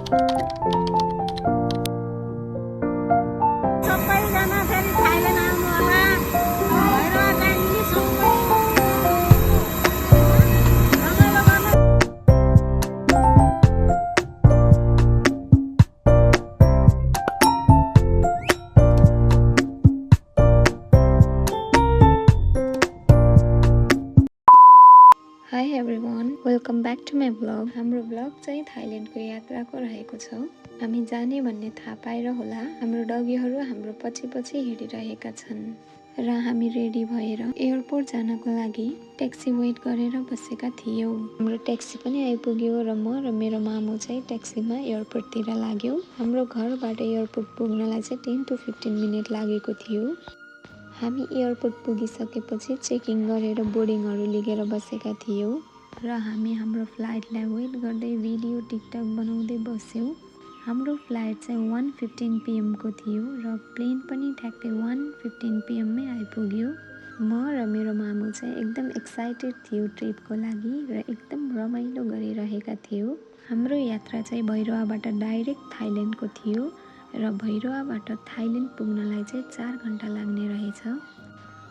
सबैजना फेरि थाइल्यान्ड आउनु होला। भैरवा डाङ्गी सबै रमाइलो गर्नु। Hi everyone, welcome back to my vlog. हाम्रो vlog चाहिँ थाइल्यान्डको यात्राको रहेको छ। हामी जाने भन्ने थाहा पाएर होला हाम्रो डगीहरू हाम्रो पछि हिँडिरहेका छन् र हामी रेडी भएर एयरपोर्ट जानको लागि ट्याक्सी वेट गरेर बसेका थियौं। हाम्रो ट्याक्सी पनि आइपुग्यो र म र मेरो मामु चाहिँ ट्याक्सीमा एयरपोर्टतिर लाग्यौं। हाम्रो घरबाट एयरपोर्ट पुग्नलाई चाहिँ 10 to 15 मिनेट लागेको थियो। हामी एयरपोर्ट पुगिसकेपछि चेकिङ गरेर बोर्डिङहरू लिएर बसेका थियौं र हामी हाम्रो फ्लाइटलाई वेट गर्दै भिडियो टिकटक बनाउँदै बस्यौं। हाम्रो फ्लाइट चाहिँ 1:15 PM को थियो र प्लेन पनि ठ्याक्कै 1:15 PM मै आइपुग्यो। म र मेरो मामु चाहिँ एकदम एक्साइटेड थियो ट्रिपको लागि र एकदम रमाइलो गरिरहेका थियौं। हाम्रो यात्रा चाहिँ भैरवाबाट डाइरेक्ट थाइल्यान्डको थियो र भैरवाबाट थाइल्यान्ड पुग्नलाई चाहिँ 4 घण्टा लाग्ने रहेछ।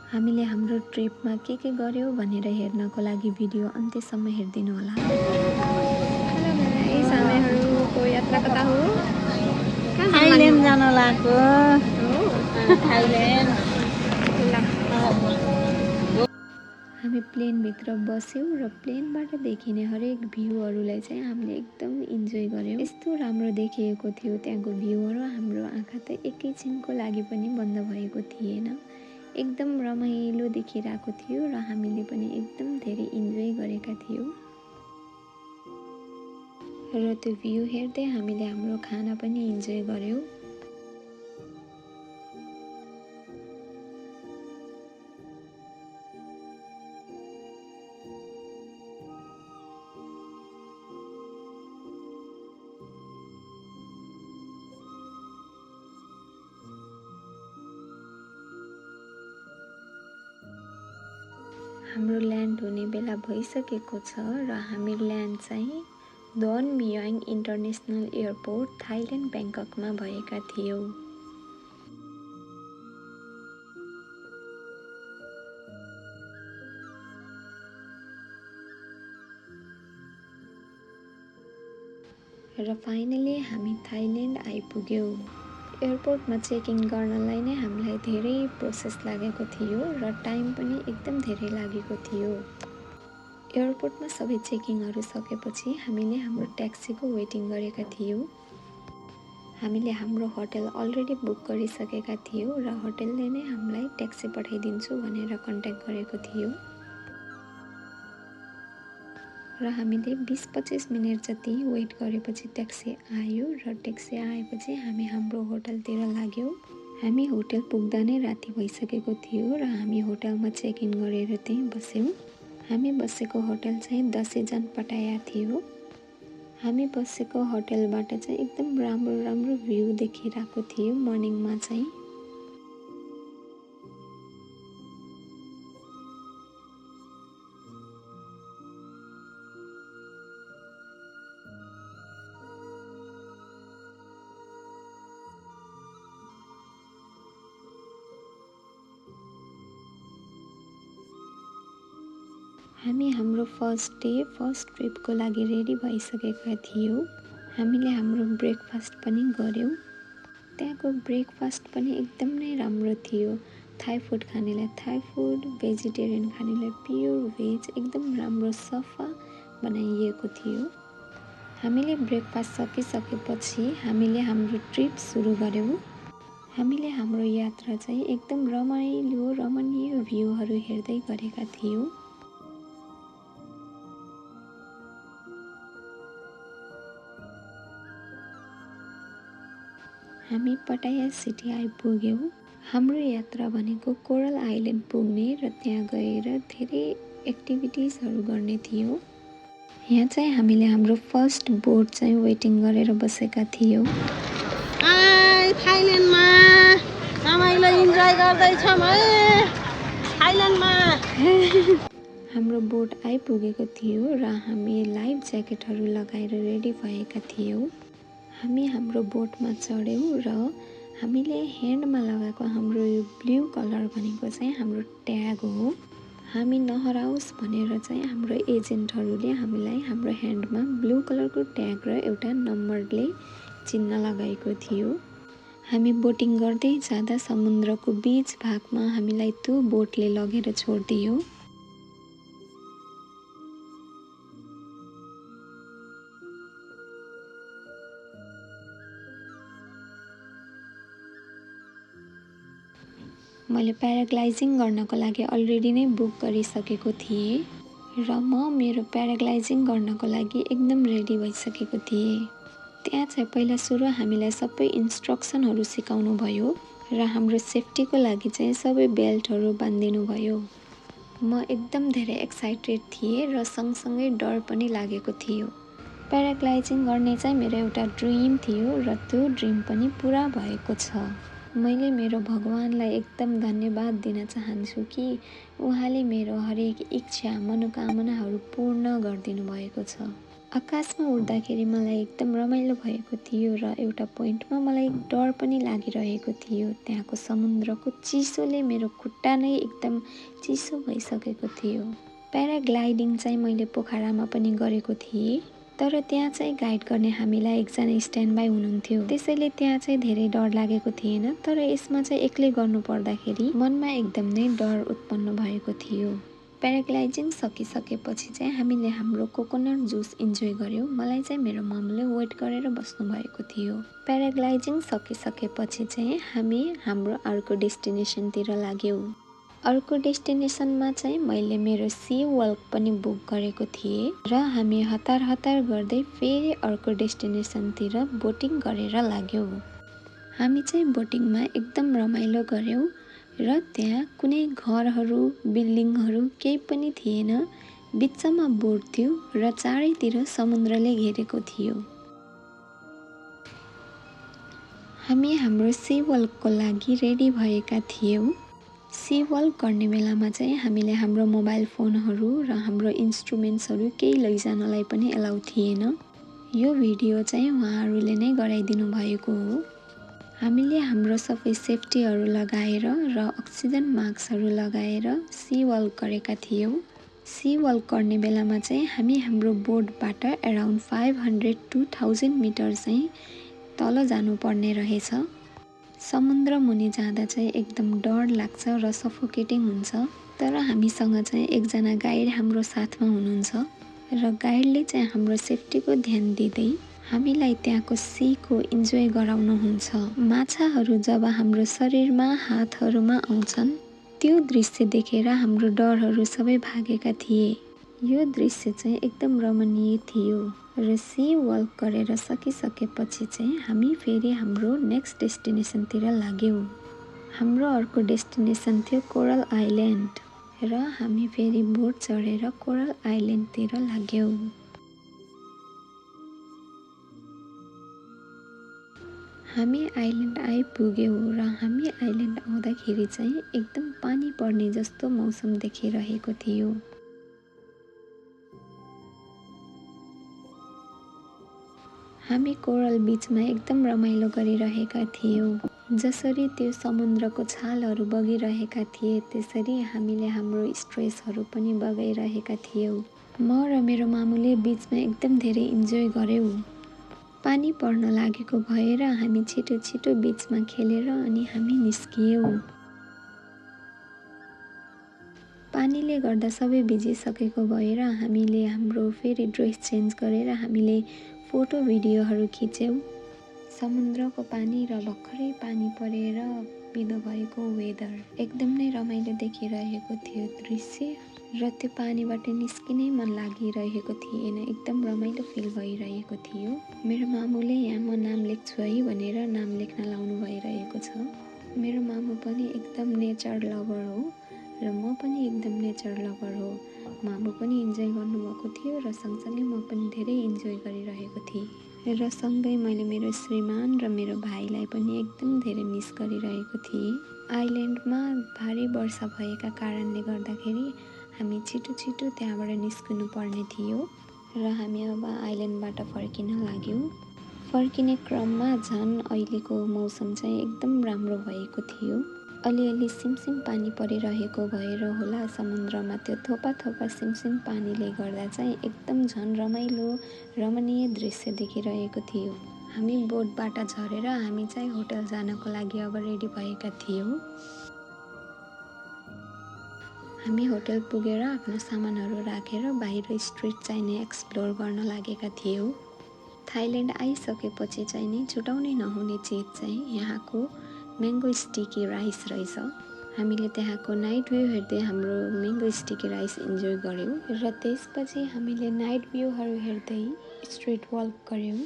हामीले हाम्रो ट्रिपमा के गर्यौं भनेर हेर्नको लागि भिडियो अन्त्यसम्म हेर्दिनु होला। हेलो गाइस, हामीहरूको यात्रा कता हो? थाइल्यान्ड जान लागेको। थाइल्यान्ड। हामी प्लेनभित्र बस्यौं र प्लेनबाट देखिने हरेक भ्यूहरूलाई चाहिँ हामीले एकदम इन्जोय गर्यौं। यस्तो राम्रो देखिएको थियो त्यहाँको भ्यूहरू, हाम्रो आँखा त एकैछिनको लागि पनि बन्द भएको थिएन। एकदम रमाइलो देखिरहेको थियो र हामीले पनि एकदम धेरै इन्जोय गरेका थियौं। र त्यो भ्यू हेर्दै हामीले हाम्रो खाना पनि इन्जोय गर्यौं। हाम्रो ल्यान्ड हुने बेला भइसकेको छ र हामी ल्यान्ड चाहिँ दोन मियाङ इन्टरनेसनल एयरपोर्ट थाइल्यान्ड ब्याङ्ककमा भएका थियौं। र फाइनली हामी थाइल्यान्ड आइपुग्यौं। एयरपोर्टमा चेकिङ गर्नलाई नै हामीलाई धेरै प्रोसेस लागेको थियो र टाइम पनि एकदम धेरै लागेको थियो। एयरपोर्टमा सबै चेकिङहरू सकेपछि हामीले हाम्रो ट्याक्सीको वेटिङ गरेका थियौं। हामीले हाम्रो होटल अलरेडी बुक गरिसकेका थियौं र होटलले नै हामीलाई ट्याक्सी पठाइदिन्छु भनेर कन्ट्याक्ट गरेको थियो। र हामीले 20-25 मिनेट जति वेट गरेपछि ट्याक्सी आयो र ट्याक्सी आएपछि हामी हाम्रो होटलतिर लाग्यौं। हामी होटल पुग्दा नै राति भइसकेको थियो र हामी होटलमा चेक इन गरेर त्यहीँ बस्यौं। हामी बसेको होटल चाहिँ 10 पटाया थियो। हामी बसेको होटलबाट चाहिँ एकदम राम्रो भ्यू देखिरहेको थियो मर्निङमा चाहिँ। हामी हाम्रो फर्स्ट ट्रिपको लागि रेडी भइसकेका थियौं। हामीले हाम्रो ब्रेकफास्ट पनि गर्यौं। त्यहाँको ब्रेकफास्ट पनि एकदम नै राम्रो थियो। थाई फुड खानेलाई थाई फुड, भेजिटेरियन खानेलाई प्योर भेज, एकदम राम्रो सफा बनाइएको थियो। हामीले ब्रेकफास्ट सकिसकेपछि हामीले हाम्रो ट्रिप सुरु गर्यौं। हामीले हाम्रो यात्रा चाहिँ एकदम रमाइलो रमणीय भ्यूहरू हेर्दै गरेका थियौं। हामी पटाया सिटी आइपुग्यौं। हाम्रो यात्रा भनेको कोरल आइल्यान्ड पुग्ने र त्यहाँ गएर धेरै एक्टिभिटिजहरू गर्ने थियो। यहाँ चाहिँ हामीले हाम्रो फर्स्ट बोट चाहिँ वेटिङ गरेर बसेका थियौं। थाइल्यान्डमा रमाइलो इन्जोय गर्दैछौँ है थाइल्यान्डमा। हाम्रो बोट आइपुगेको थियो र हामी लाइफ ज्याकेटहरू लगाएर रेडी भएका थियौं। हामी हाम्रो बोटमा चढ्यौँ र हामीले ह्यान्डमा लगाएको हाम्रो यो ब्लू कलर भनेको चाहिँ हाम्रो ट्याग हो। हामी नहराओस् भनेर चाहिँ हाम्रो एजेन्टहरूले हामीलाई हाम्रो ह्यान्डमा ब्लू कलरको ट्याग र एउटा नम्बरले चिन्ह लगाएको थियो। हामी बोटिङ गर्दै जाँदा समुद्रको बीच भागमा हामीलाई त्यो बोटले लगेर छोडिदियो। मैले प्याराग्लाइडिङ गर्नको लागि अलरेडी नै बुक गरिसकेको थिएँ र म मेरो प्याराग्लाइडिङ गर्नको लागि एकदम रेडी भइसकेको थिएँ। त्यहाँ चाहिँ पहिला सुरु हामीलाई सबै इन्स्ट्रक्सनहरू सिकाउनु भयो र हाम्रो सेफ्टीको लागि चाहिँ सबै बेल्टहरू बाँधिदिनु भयो। म एकदम धेरै एक्साइटेड थिएँ र सँगसँगै डर पनि लागेको थियो। प्याराग्लाइडिङ गर्ने चाहिँ मेरो एउटा ड्रिम थियो र त्यो ड्रिम पनि पुरा भएको छ। मैले मेरो भगवानलाई एकदम धन्यवाद दिन चाहन्छु कि उहाँले मेरो हरेक इच्छा मनोकामनाहरू पूर्ण गरिदिनु भएको छ। आकाशमा उड्दाखेरि मलाई एकदम रमाइलो भएको थियो र एउटा पोइन्टमा मलाई डर पनि लागिरहेको थियो। त्यहाँको समुद्रको चिसोले मेरो खुट्टा नै एकदम चिसो भइसकेको थियो। प्याराग्लाइडिङ चाहिँ मैले पोखरामा पनि गरेको थिएँ, तर त्यहाँ चाहिँ गाइड गर्ने हामीलाई एकजना स्ट्यान्ड बाई हुनुहुन्थ्यो, त्यसैले त्यहाँ चाहिँ धेरै डर लागेको थिएन। तर यसमा चाहिँ एक्लै गर्नु पर्दाखेरि मनमा एकदम नै डर उत्पन्न भएको थियो। प्याराग्लाइडिङ सकिसकेपछि चाहिँ हामीले हाम्रो कोकोनट जुस इन्जोय गर्यौँ। मलाई चाहिँ मेरो मम्मीले वेट गरेर बस्नु भएको थियो। प्याराग्लाइडिङ सकिसकेपछि चाहिँ हामी हाम्रो अर्को डेस्टिनेसनतिर लाग्यौँ। अर्को डेस्टिनेसनमा चाहिँ मैले मेरो सी वर्ल्ड पनि बुक गरेको थिएँ र हामी हतार हतार गर्दै फेरि अर्को डेस्टिनेसनतिर बोटिङ गरेर लाग्यौँ। हामी चाहिँ बोटिङमा एकदम रमाइलो गर्यौँ र त्यहाँ कुनै घरहरू बिल्डिङहरू केही पनि थिएन। बिचमा बोट थियो र चारैतिर समुद्रले घेरेको थियो। हामी हाम्रो सी वर्ल्डको लागि रेडी भएका थियौँ। सी वर्ल्ड गर्ने बेलामा चाहिँ हामीले हाम्रो मोबाइल फोनहरू र हाम्रो इन्स्ट्रुमेन्ट्सहरू केही लैजानलाई पनि एलाउ थिएन। यो भिडियो चाहिँ उहाँहरूले नै गराइदिनु भएको हो। हामीले हाम्रो सबै सेफ्टीहरू लगाएर र अक्सिजन मास्कहरू लगाएर सी वर्ल्ड गरेका थियौँ। सी वर्ल्ड गर्ने बेलामा चाहिँ हामी हाम्रो बोटबाट अराउन्ड 500 to 1000 मिटर चाहिँ तल जानुपर्ने रहेछ। समुद्र मुनि जाँदा चाहिँ एकदम डर लाग्छ र सफोकेटिङ हुन्छ। तर हामीसँग चाहिँ एकजना गाइड हाम्रो साथमा हुनुहुन्छ र गाइडले चाहिँ हाम्रो सेफ्टीको ध्यान दिँदै हामीलाई त्यहाँको सीको इन्जोय गराउनुहुन्छ। माछाहरू जब हाम्रो शरीरमा हातहरूमा आउँछन् त्यो दृश्य देखेर हाम्रो डरहरू सबै भागेका थिए। यो दृश्य चाहिँ एकदम रमणीय थियो र सी वर्ल्ड गरेर सकिसकेपछि चाहिँ हामी फेरि हाम्रो नेक्स्ट डेस्टिनेसनतिर लाग्यौँ। हाम्रो अर्को डेस्टिनेसन थियो कोरल आइल्यान्ड र हामी फेरि बोट चढेर कोरल आइल्यान्डतिर लाग्यौँ। हामी आइल्यान्ड आइपुग्यौँ र हामी आइल्यान्ड आउँदाखेरि चाहिँ एकदम पानी पर्ने जस्तो मौसम देखिरहेको थियो। हामी कोरल बीचमा एकदम रमाइलो गरिरहेका थियौँ। जसरी त्यो समुद्रको छालहरू बगिरहेका थिए त्यसरी हामीले हाम्रो स्ट्रेसहरू पनि बगाइरहेका थियौँ। म र मेरो मामुले बीचमा एकदम धेरै इन्जोय गर्यौँ। पानी पर्न लागेको भएर हामी छिटो छिटो बीचमा खेलेर अनि हामी निस्कियौँ। पानीले गर्दा सबै भिजिसकेको भएर हामीले हाम्रो फेरि ड्रेस चेन्ज गरेर हामीले फोटो भिडियोहरू खिच्यौँ। समुद्रको पानी र भर्खरै पानी परेर पिदो भएको वेदर एकदम नै रमाइलो देखिरहेको थियो दृश्य र त्यो पानीबाट निस्किनै मन लागिरहेको थिएन। एकदम रमाइलो फिल भइरहेको थियो। मेरो मामुले यहाँ म नाम लेख्छु है भनेर नाम लेख्न लाउनु भइरहेको छ। मेरो मामु पनि एकदम नेचर लभर हो र म पनि एकदम नेचर लभर हो। मामु पनि इन्जोय गर्नुभएको थियो र सँगसँगै म पनि धेरै इन्जोय गरिरहेको थिएँ र सँगै मैले मेरो श्रीमान र मेरो भाइलाई पनि एकदम धेरै मिस गरिरहेको थिएँ। आइल्यान्डमा भारी वर्षा भएका कारणले गर्दाखेरि हामी छिटो छिटो त्यहाँबाट निस्किनु पर्ने थियो र हामी अब आइल्यान्डबाट फर्किन लाग्यौँ। फर्किने क्रममा झन् अहिलेको मौसम चाहिँ एकदम राम्रो भएको थियो। अलिअलि सिमसिम पानी परिरहेको भएर होला समुद्रमा त्यो थोपा थोपा सिमसिम पानीले गर्दा चाहिँ एकदम झन् रमाइलो रमणीय दृश्य देखिरहेको थियो। हामी बोटबाट झरेर हामी चाहिँ होटल जानको लागि अब रेडी भएका थियौँ। हामी होटल पुगेर आफ्नो सामानहरू राखेर बाहिर स्ट्रिट चाहिँ नि एक्सप्लोर गर्न लागेका थियौँ। थाइल्यान्ड आइसकेपछि चाहिँ नि छुटाउनै नहुने चिज चाहिँ यहाँको म्याङ्गो स्टिकी राइस रहेछ। हामीले त्यहाँको नाइट भ्यू हेर्दै हाम्रो म्याङ्गो स्टिकी राइस इन्जोय गऱ्यौँ र त्यसपछि हामीले नाइट भ्यूहरू हेर्दै स्ट्रिट वक गऱ्यौँ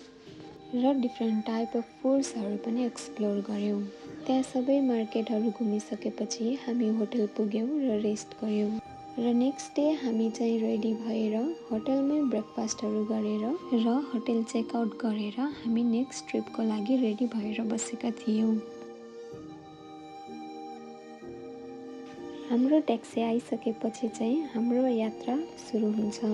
र डिफ्रेन्ट टाइप अफ फुड्सहरू पनि एक्सप्लोर गऱ्यौँ। त्यहाँ सबै मार्केटहरू घुमिसकेपछि हामी होटल पुग्यौँ र रेस्ट गऱ्यौँ र नेक्स्ट डे हामी चाहिँ रेडी भएर होटलमै ब्रेकफास्टहरू गरेर र होटल चेकआउट गरेर हामी नेक्स्ट ट्रिपको लागि रेडी भएर बसेका थियौँ। हाम्रो ट्याक्सी आइसकेपछि चाहिँ हाम्रो यात्रा सुरु हुन्छ।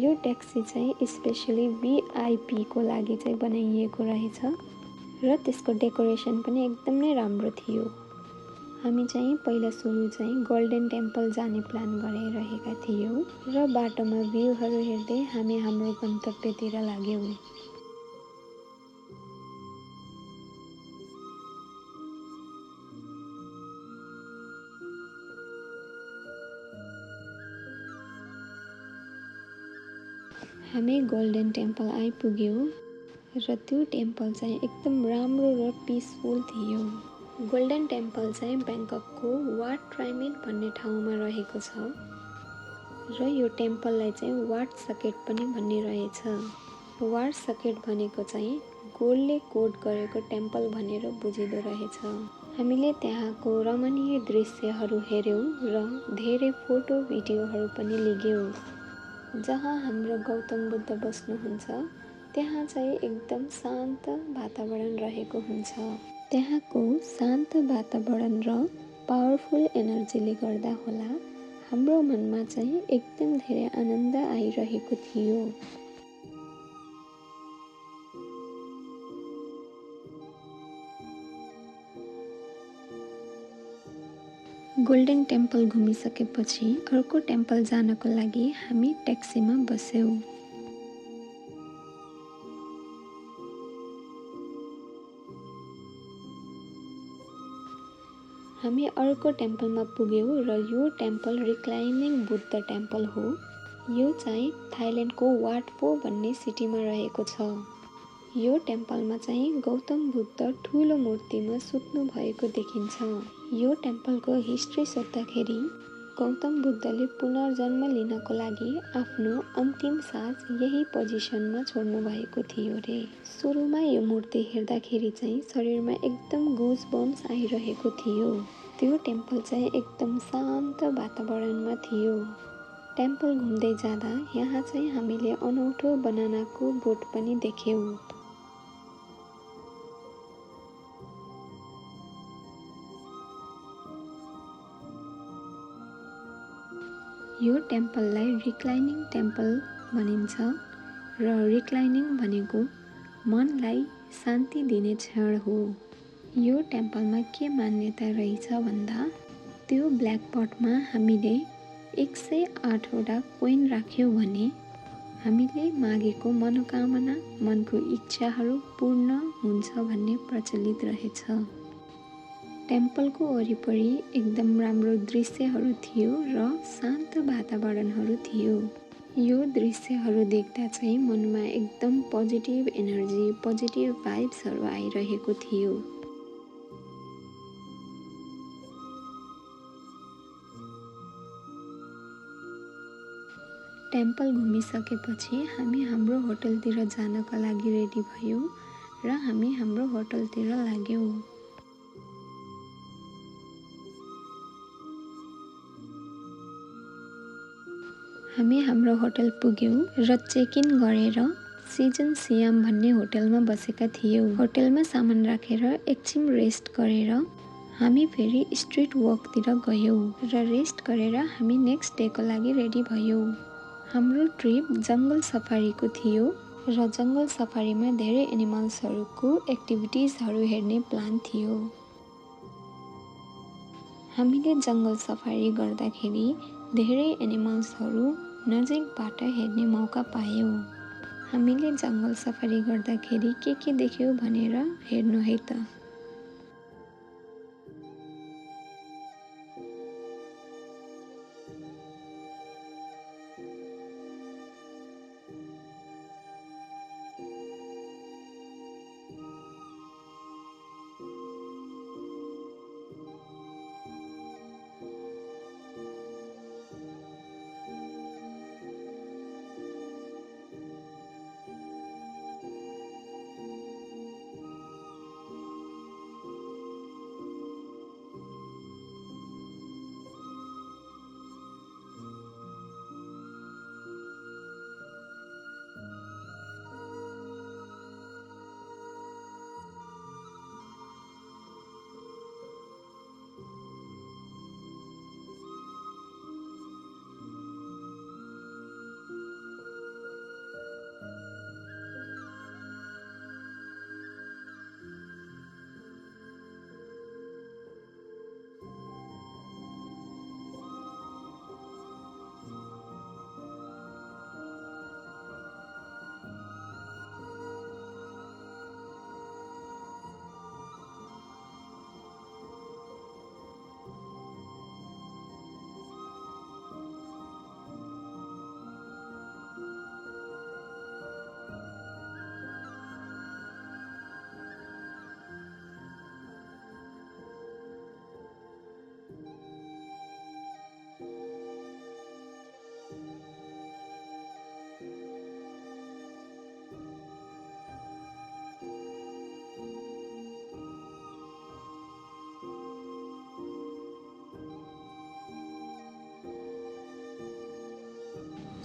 यो ट्याक्सी चाहिँ स्पेसली भिआइपीको लागि चाहिँ बनाइएको रहेछ र त्यसको डेकोरेसन पनि एकदम नै राम्रो थियो। हामी चाहिँ पहिला सुरु चाहिँ गोल्डन टेम्पल जाने प्लान गरिरहेका थियौँ र बाटोमा भ्यूहरू हेर्दै हामी हाम्रो गन्तव्यतिर लाग्यौँ। हामी गोल्डन टेम्पल आइपुग्यौँ र त्यो टेम्पल चाहिँ एकदम राम्रो र पिसफुल थियो। गोल्डन टेम्पल चाहिँ ब्याङ्ककको वाट ट्राइमेट भन्ने ठाउँमा रहेको छ र यो टेम्पललाई चाहिँ वाट सकेट पनि भन्ने रहेछ। वाट सकेट भनेको चाहिँ गोल्डले कोट गरेको टेम्पल भनेर बुझिँदो रहेछ। हामीले त्यहाँको रमणीय दृश्यहरू हेऱ्यौँ र धेरै फोटो भिडियोहरू पनि लिग्यौँ। जहाँ हाम्रो गौतम बुद्ध बस्नुहुन्छ त्यहाँ चाहिँ एकदम शान्त वातावरण रहेको हुन्छ। त्यहाँको शान्त वातावरण र पावरफुल एनर्जीले गर्दा होला हाम्रो मनमा चाहिँ एकदम धेरै आनन्द आइरहेको थियो। गोल्डन टेम्पल घुमिसकेपछि अर्को टेम्पल जानको लागि हामी ट्याक्सीमा बस्यौँ। हामी अर्को टेम्पलमा पुग्यौँ र यो टेम्पल रिक्लाइनिङ बुद्ध टेम्पल हो। यो चाहिँ थाइल्यान्डको वाट पो भन्ने सिटीमा रहेको छ। यो टेम्पलमा चाहिँ गौतम बुद्ध ठुलो मूर्तिमा सुत्नु भएको देखिन्छ। यो टेम्पलको हिस्ट्री सोद्धाखेरि गौतम बुद्धले पुनर्जन्म लिनको लागि आफ्नो अन्तिम सास यही पोजिसनमा छोड्नु भएको थियो रे। सुरुमा यो मूर्ति हेर्दाखेरि चाहिँ शरीरमा एकदम गुज बम्स आइरहेको थियो। त्यो टेम्पल चाहिँ एकदम शान्त वातावरणमा थियो। टेम्पल घुम्दै जाँदा यहाँ चाहिँ हामीले अनौठो बनानाको बोट पनि देख्यौँ। यो टेम्पललाई रिक्लाइनिङ टेम्पल भनिन्छ र रिक्लाइनिङ भनेको मनलाई शान्ति दिने क्षण हो। यो टेम्पलमा के मान्यता रहेछ भन्दा त्यो ब्ल्याकबोर्डमा हामीले 108वटा कोइन राख्यौँ भने हामीले मागेको मनोकामना मनको इच्छाहरू पूर्ण हुन्छ भन्ने प्रचलित रहेछ। टेम्पलको वरिपरि एकदम राम्रो दृश्यहरू थियो र शान्त वातावरणहरू थियो। यो दृश्यहरू देख्दा चाहिँ मनमा एकदम पोजिटिभ एनर्जी पोजिटिभ भाइब्सहरू आइरहेको थियो। टेम्पल घुमिसकेपछि हामी हाम्रो होटलतिर जानका लागि रेडी भयौँ र हामी हाम्रो होटलतिर लाग्यौँ। हामी हाम्रो होटल पुग्यौँ र चेक इन गरेर सिजन सियाम भन्ने होटलमा बसेका थियौँ। होटलमा सामान राखेर एकछिन रेस्ट गरेर हामी फेरि स्ट्रिट वकतिर गयौँ र रेस्ट गरेर हामी नेक्स्ट डेको लागि रेडी भयौँ। हाम्रो ट्रिप जङ्गल सफारीको थियो र जङ्गल सफारीमा धेरै एनिमल्सहरूको एक्टिभिटिजहरू हेर्ने प्लान थियो। हामीले जङ्गल सफारी गर्दाखेरि धेरै एनिमल्सहरू नजिकबाट हेर्ने मौका पायौँ। हामीले जङ्गल सफारी गर्दाखेरि के देख्यौँ भनेर हेर्नु है त।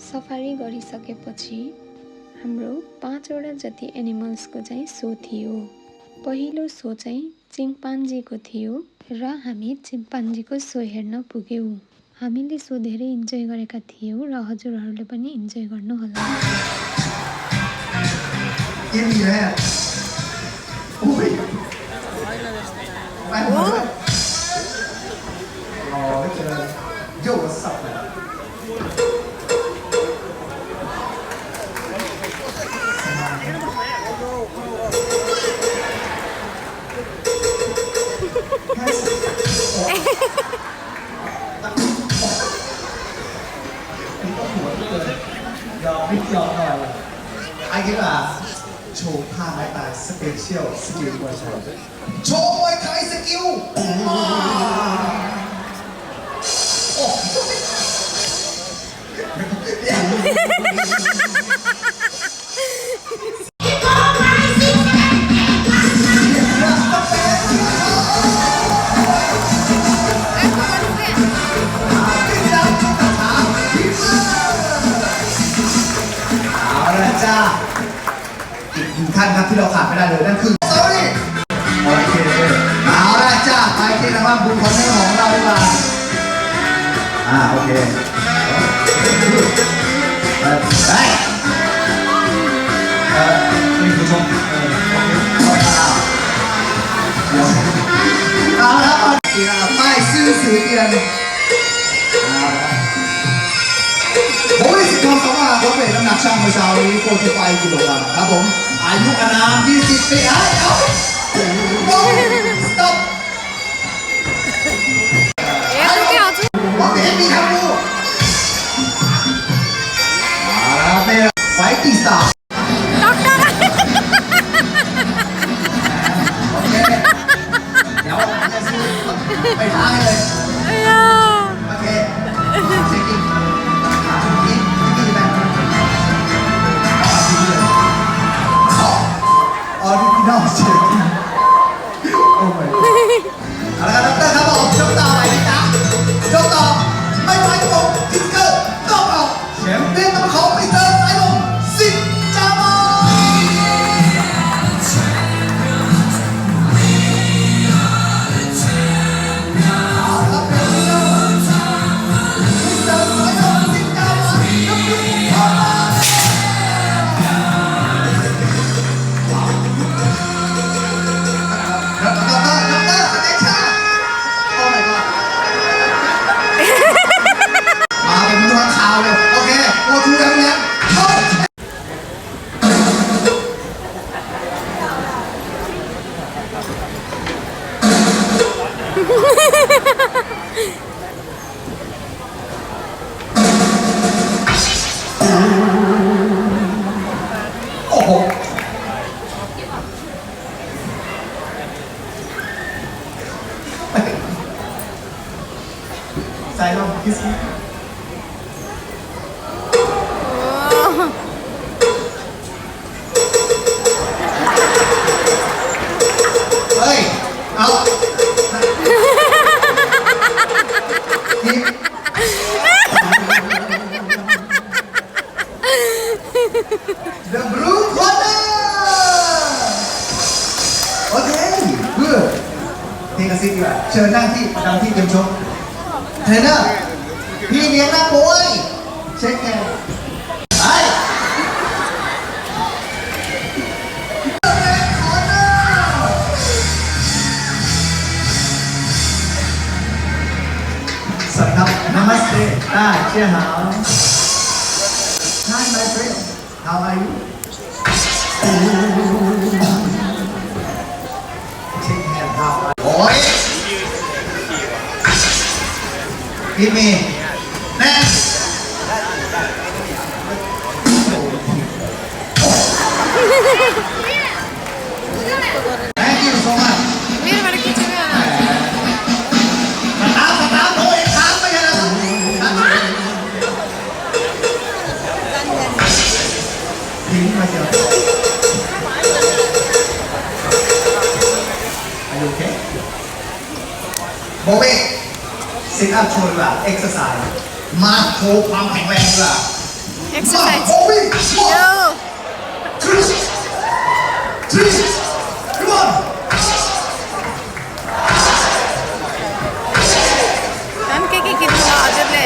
सफारी गरिसकेपछि हाम्रो 5 वटा जति एनिमल्सको चाहिँ सो थियो। पहिलो सो चाहिँ चिम्पान्जीको थियो र हामी चिम्पान्जीको सो हेर्न पुग्यौँ। हामीले सो धेरै इन्जोय गरेका थियौँ र हजुरहरूले पनि enjoy गर्नुहोला।ไอ้คิดว่าโชว์ท่าไม้ตายสเปเชียลสกิลมวยไทยโชว์มวยไทยสกิลโอ้ท่านครับที่เราขาดไม่ได้เลยนั่นคือสอรี่โอเคเอาละจ้าไปที่ทางบ้านบุญคอนเนอร์ของเราดีกว่าโอเคไปนี่ผู้ชมเอาละป้ายซื่อสื่อเตียนผมได้สิทธิ์ความสามารถของเวทน้ำหนักช่างเมื่อเช้านี้45 กิโลกรัมครับผมอายุอานาม20 ปีเอาสต็อปบอกเห็นมีครับกูเป็นไฟตีสตาร์โอเคเดี๋ยวจะซื้อไปท้าให้เลยโอเคเช็คกิ้งออริจินอลเช็คกิ้ง kiss me เฮ้ย เอานี่ The blue corner โอเค good เทคซิกดีกว่าเชิญนั่งที่ประจำที่เตรียมชกเทรนเนอร์พี่เลี้ยงนะโว้ยเช็คแคร์ไปสวัสดีครับ Namaste ได้เชื่อหาว Hi my friend how are you เช็คแคร์ครับโอ้ยพี่เมย์แน่ Thank you so much สตาร์ทโอ้ยค้างไปกันแล้วทิ้งมาเชียว Are you okay โบเบ้ซิทอัพโชว์ดีกว่าเอ็กซ์ไซส์มาโชว์ความแข็งแรงดีกว่า exercise โบเบ้ yo three come on हम के किन्नु हजुरले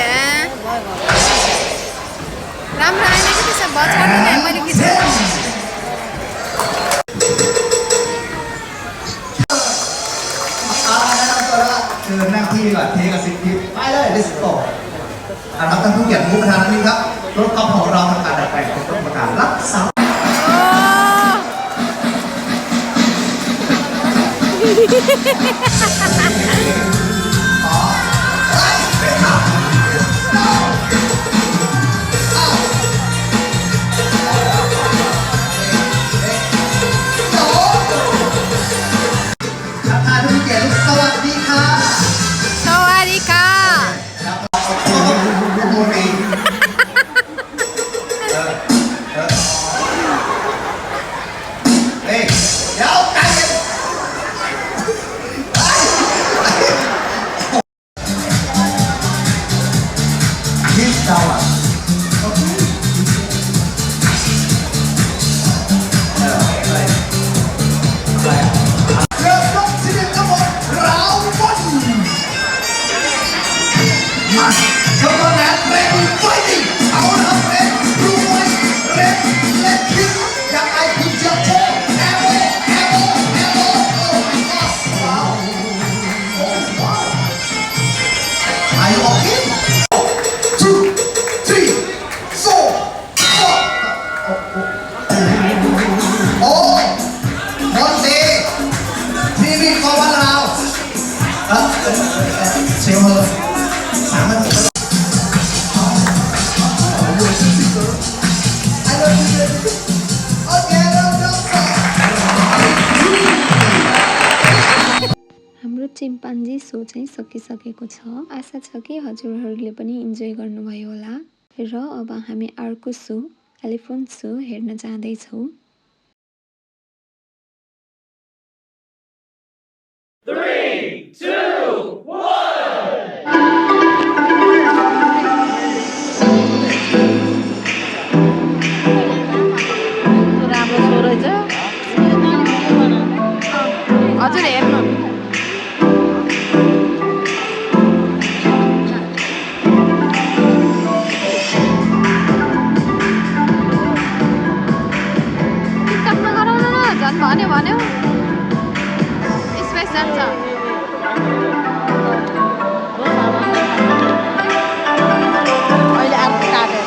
राम्रो आएन कि त्यसो बचाउनु नै मैले किन เชิญหน้าที่ก่อนเทกับสิบทิปไปเลย let's go ครับท่านผู้เกียรติผู้ประธานนี่ครับรถกอล์ฟของเราทำการดัดแปลงเป็นต้นประการรักษาทักทายผู้เกียรติสวัสดีค่ะ สวัสดีค่ะ โมนีเฮ้ยเดี๋ยวใจเย็นคิดเราอ่ะอะไรเริ่มรอบที่หนึ่งครับผมราวบอลมาชมกันนะเร็วไฟดิเอาละเร็วรู้ไว้เร็วเล็กคิดอยากไอ้คุณจะโชว์แอโบแอโบแอโบโอ้ว้าวโอ้ว้าว Are you okay? 2, 3, 4, โอ้ยบอลดีทีวีกอล์ฟเราเซลเฮอร์3 นาที I love you okay हाम्रो चिम्पान्जी सो चाहिँ सकिसकेको छ आशा छ कि हजुरहरूले पनि इन्जोय गर्नुभयो होला र अब हामी अर्को सो एलिफेन्ट सो हेर्न जाँदैछौँ 3, 2, 1. राम्रो सो रहेछ हजुर हेर्नु टिकटकमा गराउनु न झन् भन्यो स्पेस जान्छ अहिले अर्को काटेर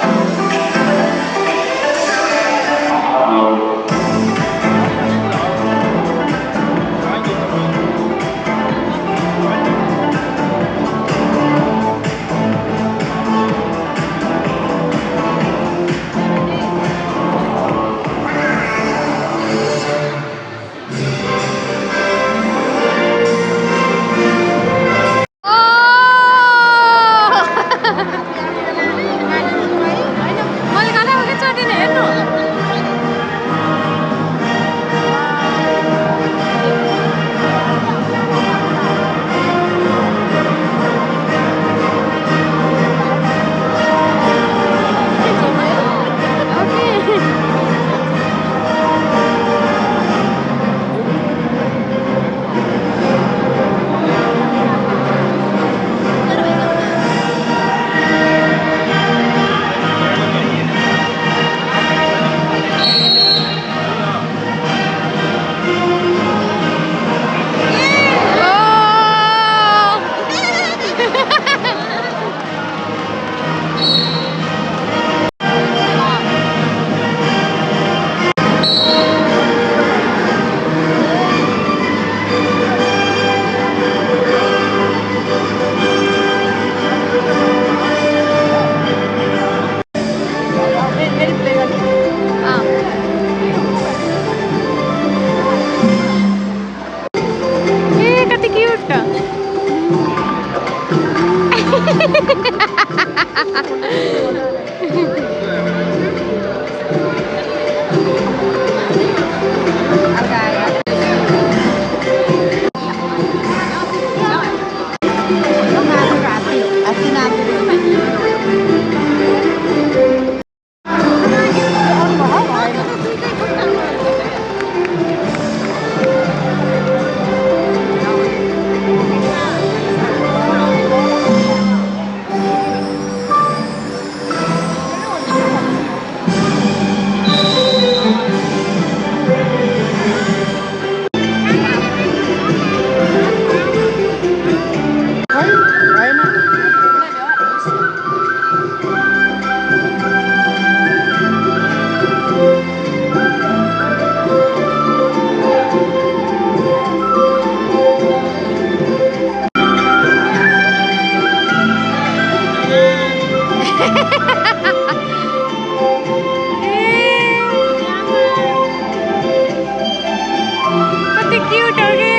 कति क्यूट हो गे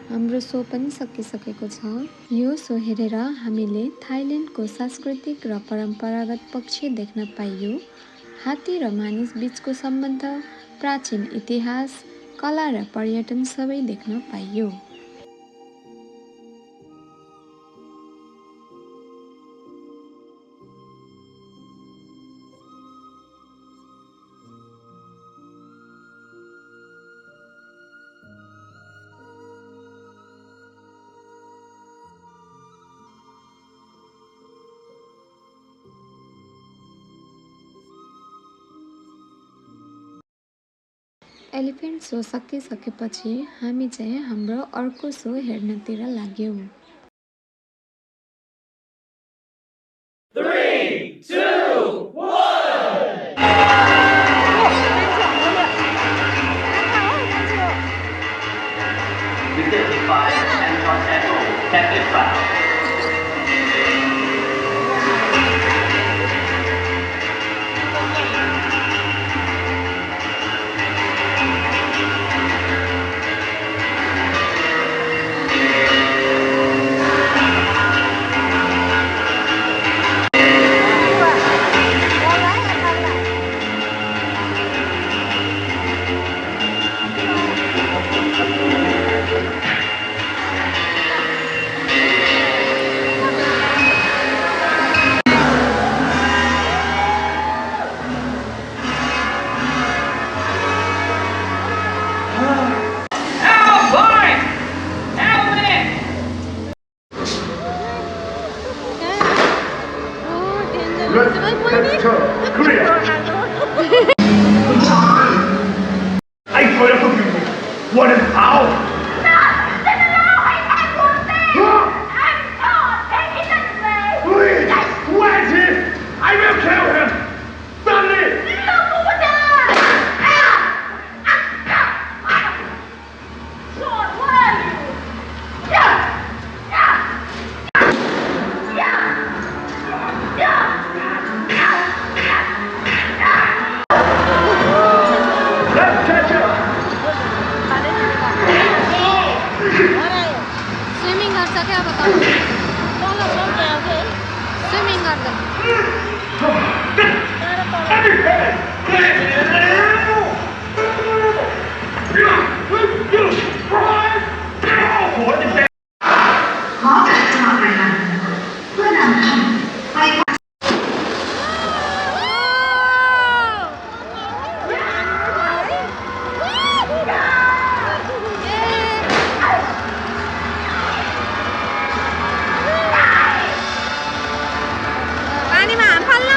हाम्रो सो पनि सकिसकेको छ। यो सो हेरेर हामीले थाइल्यान्डको सांस्कृतिक र परम्परागत पक्ष देख्न पाइयो। हात्ती र मानिस बीचको सम्बन्ध, प्राचीन इतिहास, कला र पर्यटन सबै देख्न पाइयो। एलिफेन्ट सो सकिसकेपछि हामी चाहिँ हाम्रो अर्को so हेर्नतिर लाग्यौं। 3, 2, 1. Let's turn Korea. I swear to you, what is how? Please, where's he? I will kill him. Suddenly. Swimming गर्छ क्या अब त स्विमिङ गर्दा पानीमा हाम फाल्न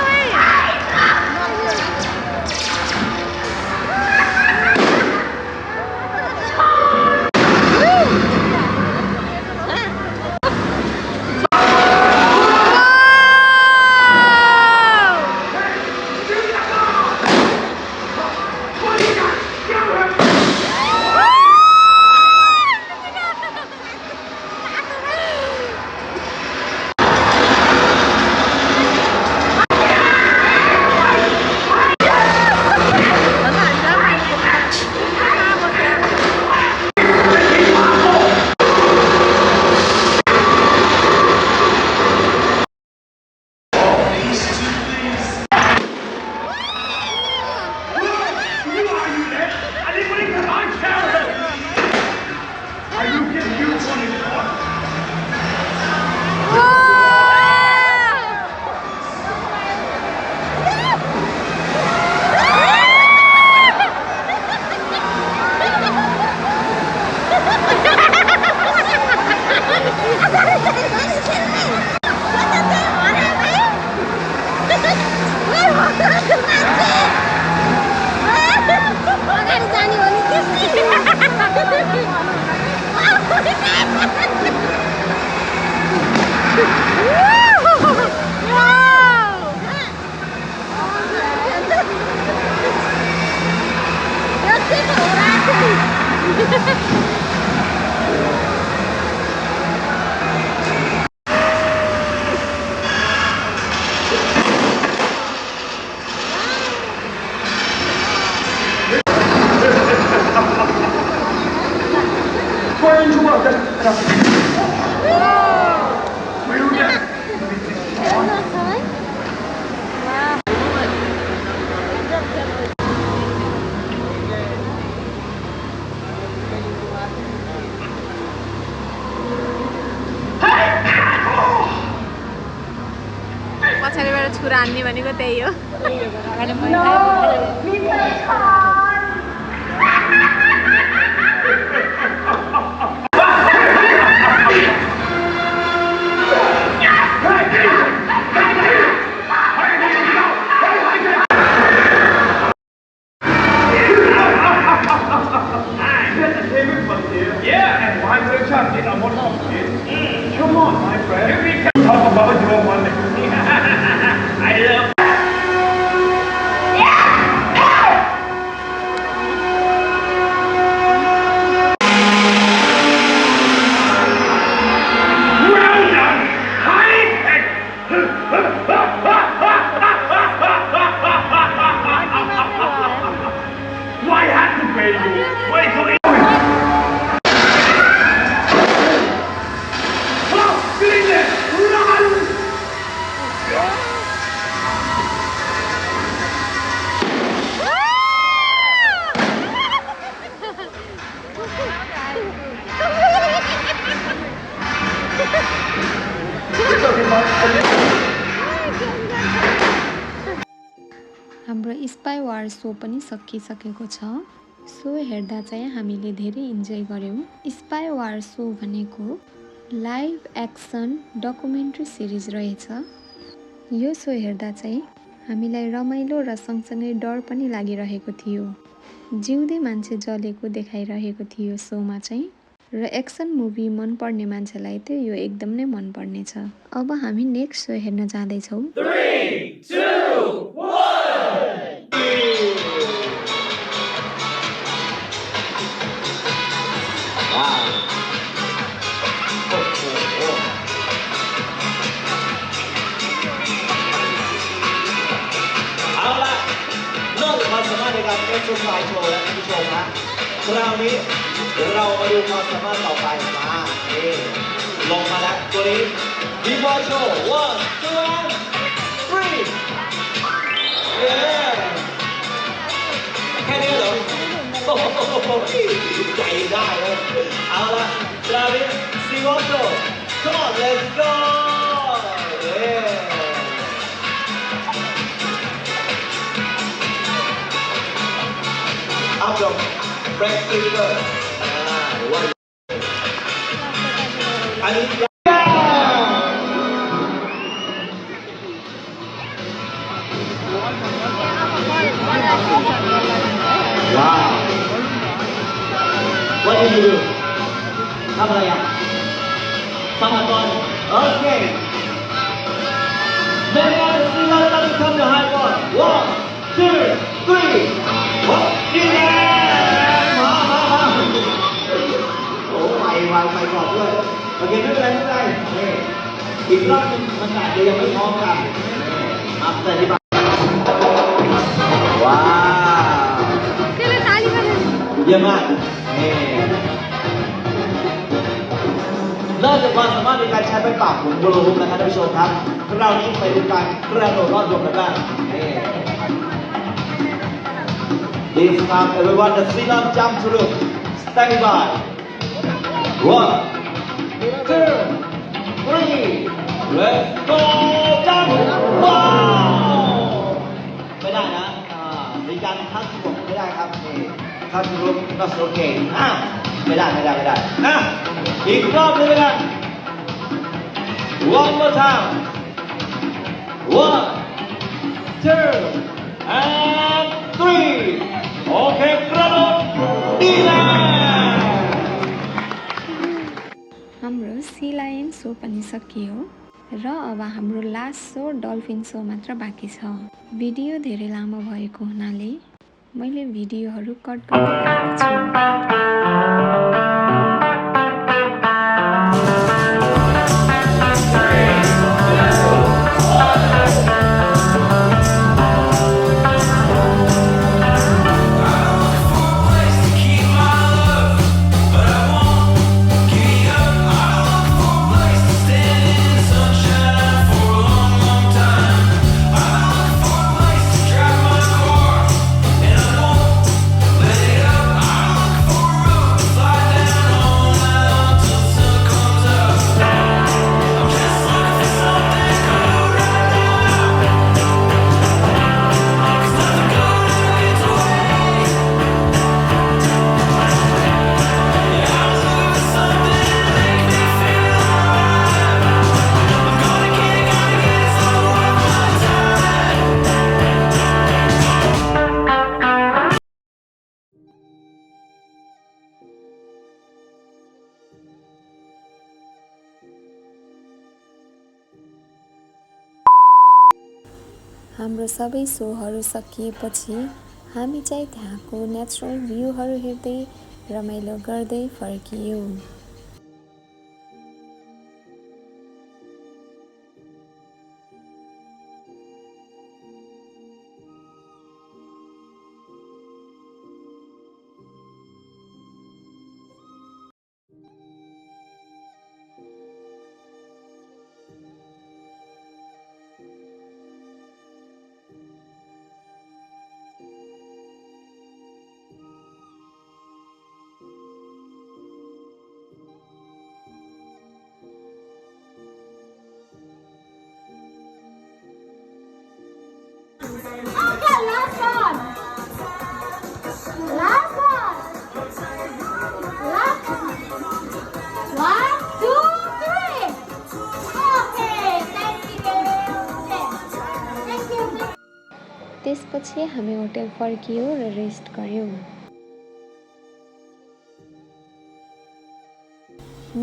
पछाडिबाट छुरा हान्ने भनेको त्यही हो Yeah, and why would I chuck it? I'm one of them. Come on, my friend. Talk about your one. I love. Well done, Why had to pay you? Wait till it. हाम्रो spy वार so पनि सकिसकेको छ so हेर्दा चाहिँ हामीले धेरै enjoy गर्यौं spy वार so भनेको लाइभ एक्सन डकुमेन्ट्री सिरिज रहेछ यो सो हेर्दा चाहिँ हामीलाई रमाइलो र सँगसँगै डर पनि लागिरहेको थियो जिउँदै मान्छे जलेको देखाइरहेको थियो सोमा चाहिँ र एक्सन मुभी मन पर्ने मान्छेलाई त यो एकदम नै मन पर्ने छ अब हामी नेक्स्ट सो हेर्न जाँदै छौं 3, 2, 1.เอาล่ะนอกจากความสามารถในการเอ็กซ์โซไซส์โชว์แล้วท่านผู้ชมฮะคราวนี้เดี๋ยวเรามาดูความสามารถต่อไปมานี่ลงมาแล้วตัวนี้ดีบอลโชว์ one two three เย้แค่นี้เหรอโอ้โหใจได้เลยเอาล่ะคราวนี้ซีวอลโชว์ come on let's go เย้ Up dong, break finger. What? I need. Wow. What did you do? ทำอะไรอ่ะสมัครก่อน Okay. Then I see what I'm coming to high one. 1, 2, 3. What? Yeah. มาโอ้วางไปก่อนด้วยโอเคไม่เป็นไรนี่อีกรอบนึงมันอาจจะยังไม่พร้อมกันมาแต่ที่บ้านว้าวเยี่ยมมากนี่นอกจากความสามารถในการใช้ไม้ปากหมุนบอลลูนนะครับท่านผู้ชมครับเรานี้ไปดูการกระโดดรอดวงกันบ้างนี่ This time everyone the Silam jump through stand by 1 2 3 let's go jump ว้าวไม่ได้นะมีการทักบวกไม่ได้ครับนี่ทักบวก not okay ไม่ได้อีกรอบนึงกัน one more time 1 2 and 3โอเคกระโดดดีแล้ว हाम्रो sea lion so पनि सकियो र अब हाम्रो last so dolphin so मात्र बाँकी छ video धेरै लामो भएको हुनाले मैले भिडियोहरू कट गरिरहेको छु Keep my love, but I won't give up. हाम्रो सबै सोहरू सकिएपछि हामी चाहिँ त्यहाँको नेचुरल भ्यूहरू हेर्दै रमाइलो गर्दै फर्कियौँ। Okay, last one. Last one. Last one. 1, 2, 3. Okay, thank you. Thank you. त्यसपछि हामी होटल फर्कियौँ र रेस्ट गर्यौँ।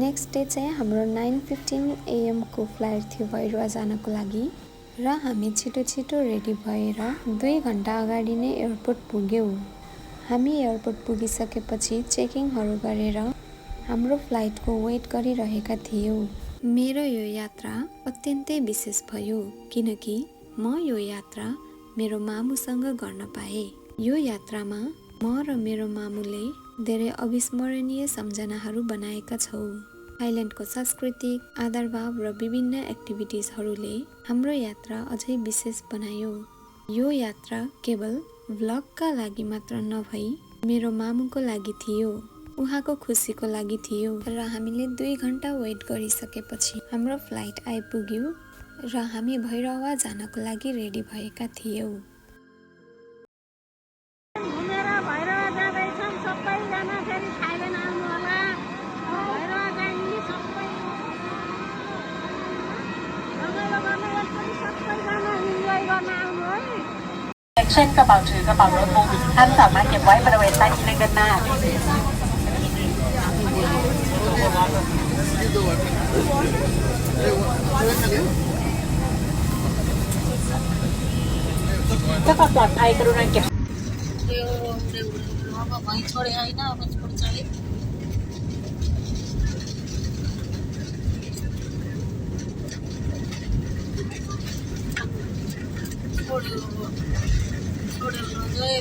नेक्स्ट डे चाहिँ हाम्रो 9:15 AM को फ्लाइट थियो भैरवा जानको लागि र हामी छिटो रेडी भएर 2 घण्टा अगाडि नै एयरपोर्ट पुग्यौँ। हामी एयरपोर्ट पुगिसकेपछि चेकिङहरू गरेर हाम्रो फ्लाइटको वेट गरिरहेका थियौँ। मेरो यो यात्रा अत्यन्तै विशेष भयो किनकि म यो यात्रा मेरो मामुसँग गर्न पाएँ। यो यात्रामा म र मेरो मामुले धेरै अविस्मरणीय सम्झनाहरू बनाएका छौँ। थाइल्यान्डको सांस्कृतिक आदरभाव र विभिन्न एक्टिभिटिजहरूले हाम्रो यात्रा अझै विशेष बनायो। यो यात्रा केवल भ्लगका लागि मात्र नभई मेरो मामुको लागि थियो, उहाँको खुसीको लागि थियो। र हामीले 2 घण्टा वेट गरिसकेपछि हाम्रो फ्लाइट आइपुग्यो र हामी भैरवा जानको लागि रेडी भएका थियौँ। घुमेर भैरवा जाँदैछौँ सबैजना, फेरि थाइल्यान्ड आउनु होला। भैरवा जाने सबै रमाइलो गर्न यसरी सबैजना इन्जोय गर्न आउनु है। เช่นกระเป๋าถือกระเป๋ารถมุมท่านสามารถเก็บไว้บริเวณใต้ที่นั่งด้านหน้า เพื่อความปลอดภัยกรุณาเก็บ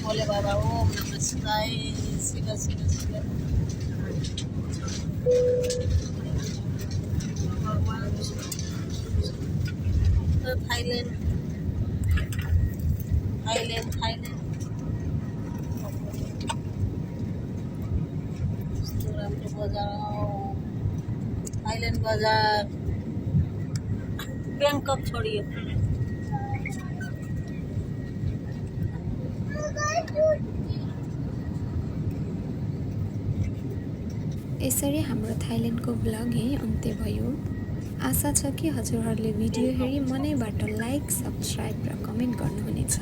बोले बाबा ओम नमः शिवाय Shiv Shiv Shiv Thailand Thailand Thailand Thailand बाजार बैंकॉक छोड़िए यसरी हाम्रो थाइल्यान्डको ब्लग यही अन्त्य भयो। आशा छ कि हजुरहरूले भिडियो हेरी मनैबाट लाइक, सब्स्क्राइब र कमेन्ट गर्नुहुनेछ।